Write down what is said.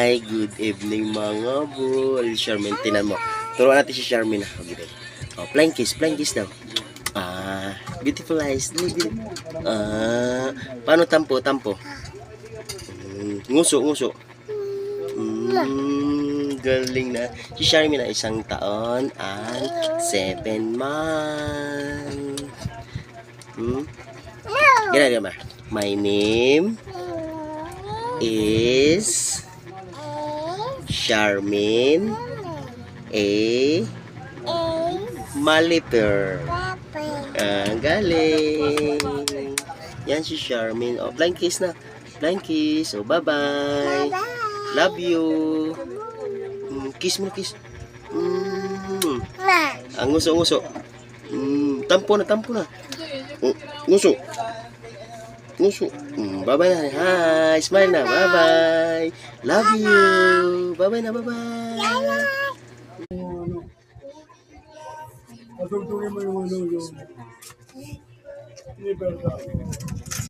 Hi, good evening mga bol. Charmin, tinan mo. Turuan natin si Charmin. Okay, oh, flying kiss daw. Beautiful eyes. Paano tampo? Nguso. Galing na. Si Charmin na 1 taon and 7 months. Ganyan. My name is Charmin A. Maliper. Galing. Yan si Charmin. Oh, blind kiss na. Blind kiss. Oh, bye-bye. Love you. Kiss mo na, kiss. Nguso. Tampo na. Nguso. Bye-bye na. Hi. Smile na. Bye-bye. Love you. Bye-bye na. Bye-bye. Patugtugin mo yung ano yung... Hindi ba?